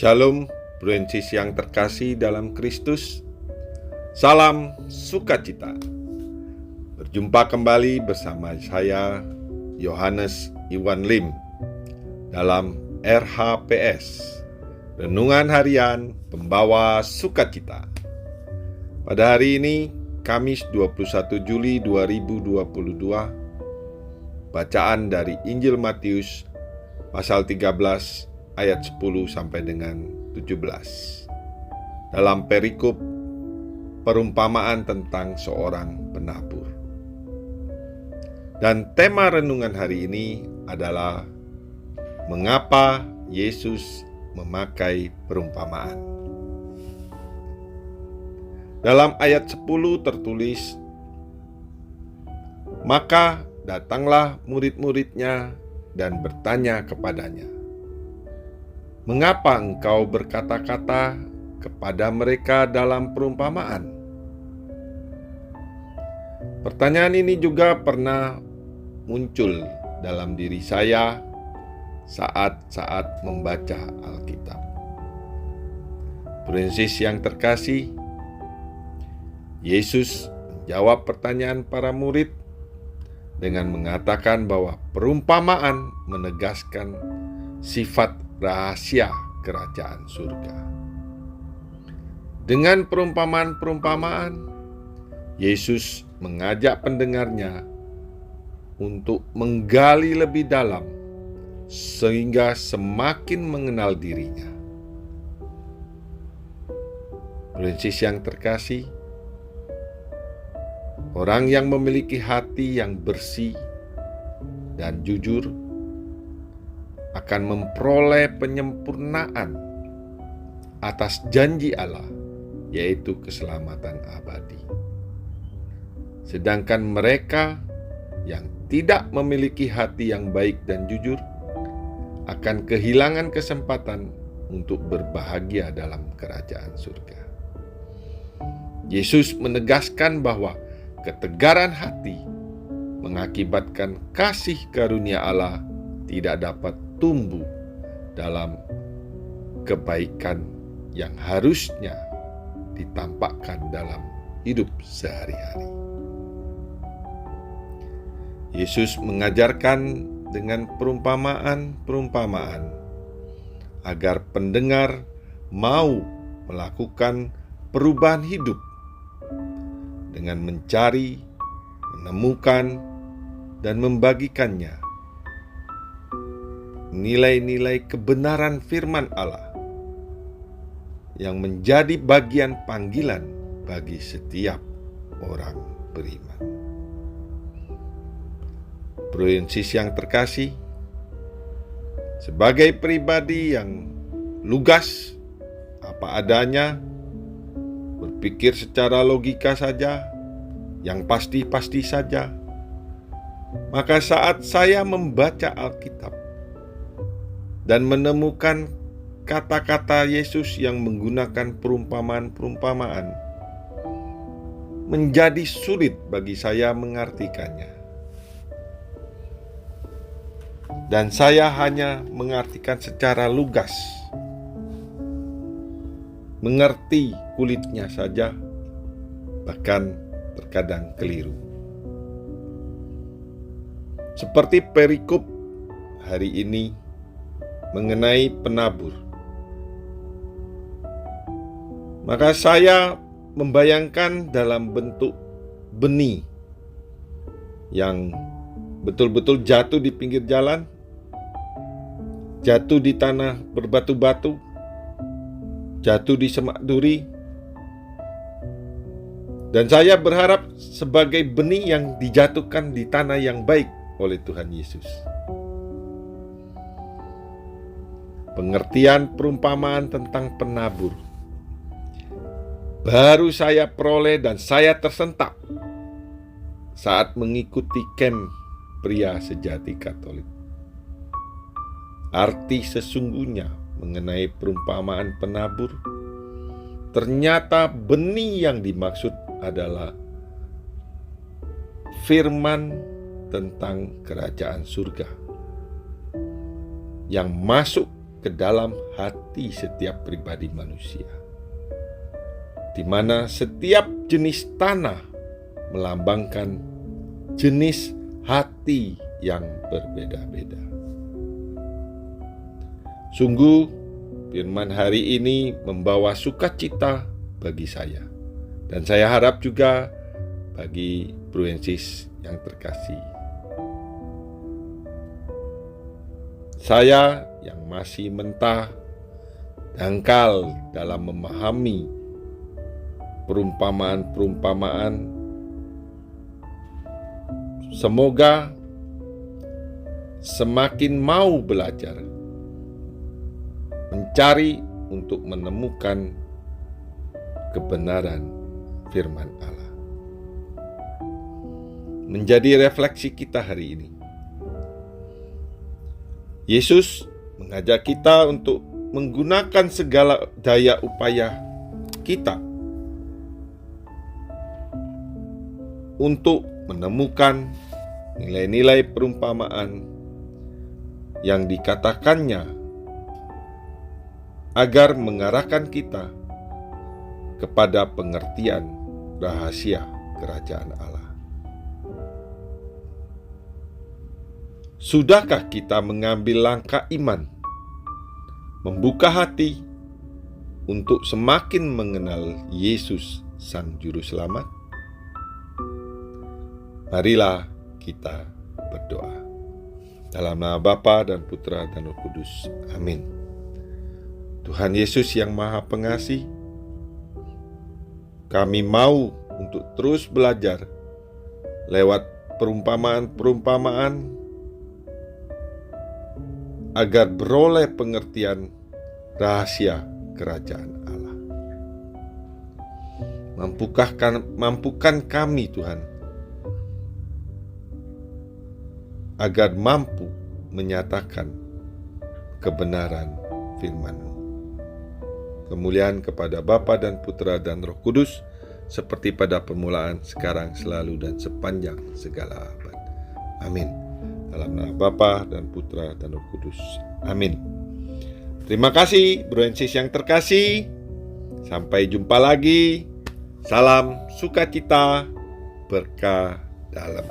Shalom, Prinses yang terkasih dalam Kristus. Salam sukacita. Berjumpa kembali bersama saya, Yohanes Iwan Lim, dalam RHPS, Renungan Harian Pembawa Sukacita. Pada hari ini, Kamis 21 Juli 2022, bacaan dari Injil Matius, pasal 13, ayat 10 sampai dengan 17. Dalam perikop perumpamaan tentang seorang penabur. Dan tema renungan hari ini adalah mengapa Yesus memakai perumpamaan. Dalam ayat 10 tertulis, maka datanglah murid-muridnya dan bertanya kepadanya, "Mengapa engkau berkata-kata kepada mereka dalam perumpamaan?" Pertanyaan ini juga pernah muncul dalam diri saya saat membaca Alkitab. Prinses yang terkasih, Yesus menjawab pertanyaan para murid dengan mengatakan bahwa perumpamaan menegaskan sifat rahasia kerajaan surga. Dengan perumpamaan-perumpamaan, Yesus mengajak pendengarnya untuk menggali lebih dalam sehingga semakin mengenal dirinya. Prinses yang terkasih, orang yang memiliki hati yang bersih dan jujur akan memperoleh penyempurnaan atas janji Allah, yaitu keselamatan abadi. Sedangkan mereka yang tidak memiliki hati yang baik dan jujur akan kehilangan kesempatan untuk berbahagia dalam kerajaan surga. Yesus menegaskan bahwa ketegaran hati mengakibatkan kasih karunia Allah tidak dapat tumbuh dalam kebaikan yang harusnya ditampakkan dalam hidup sehari-hari. Yesus mengajarkan dengan perumpamaan-perumpamaan agar pendengar mau melakukan perubahan hidup dengan mencari, menemukan, dan membagikannya nilai-nilai kebenaran firman Allah yang menjadi bagian panggilan bagi setiap orang beriman. Prinses yang terkasih, sebagai pribadi yang lugas, apa adanya, berpikir secara logika saja, yang pasti-pasti saja, maka saat saya membaca Alkitab dan menemukan kata-kata Yesus yang menggunakan perumpamaan-perumpamaan, menjadi sulit bagi saya mengartikannya. Dan saya hanya mengartikan secara lugas, mengerti kulitnya saja, bahkan terkadang keliru. Seperti perikop hari ini mengenai penabur. Maka saya membayangkan dalam bentuk benih yang betul-betul jatuh di pinggir jalan, jatuh di tanah berbatu-batu, jatuh di semak duri. Dan saya berharap sebagai benih yang dijatuhkan di tanah yang baik oleh Tuhan Yesus. Pengertian perumpamaan tentang penabur baru saya peroleh dan saya tersentak saat mengikuti camp pria sejati Katolik. Arti sesungguhnya mengenai perumpamaan penabur, ternyata benih yang dimaksud adalah firman tentang kerajaan surga yang masuk ke dalam hati setiap pribadi manusia, di mana setiap jenis tanah melambangkan jenis hati yang berbeda-beda. Sungguh, firman hari ini membawa sukacita bagi saya, dan saya harap juga bagi Bro Yensis yang terkasih. Saya yang masih mentah, dangkal dalam memahami perumpamaan-perumpamaan, semoga semakin mau belajar, mencari untuk menemukan kebenaran firman Allah. Menjadi refleksi kita hari ini. Yesus mengajak kita untuk menggunakan segala daya upaya kita untuk menemukan nilai-nilai perumpamaan yang dikatakannya agar mengarahkan kita kepada pengertian rahasia kerajaan Allah. Sudahkah kita mengambil langkah iman, membuka hati untuk semakin mengenal Yesus Sang Juru Selamat? Marilah kita berdoa. Dalam nama Bapa dan Putra dan Roh Kudus. Amin. Tuhan Yesus yang Maha Pengasih, kami mau untuk terus belajar lewat perumpamaan-perumpamaan agar beroleh pengertian rahasia kerajaan Allah. Mampukan kami Tuhan, agar mampu menyatakan kebenaran firman-Mu. Kemuliaan kepada Bapa dan Putra dan Roh Kudus, seperti pada permulaan, sekarang, selalu, dan sepanjang segala abad. Amin. Dalam nama Bapa dan Putra dan Roh Kudus. Amin. Terima kasih Bro Yensis yang terkasih. Sampai jumpa lagi. Salam sukacita, berkah dalam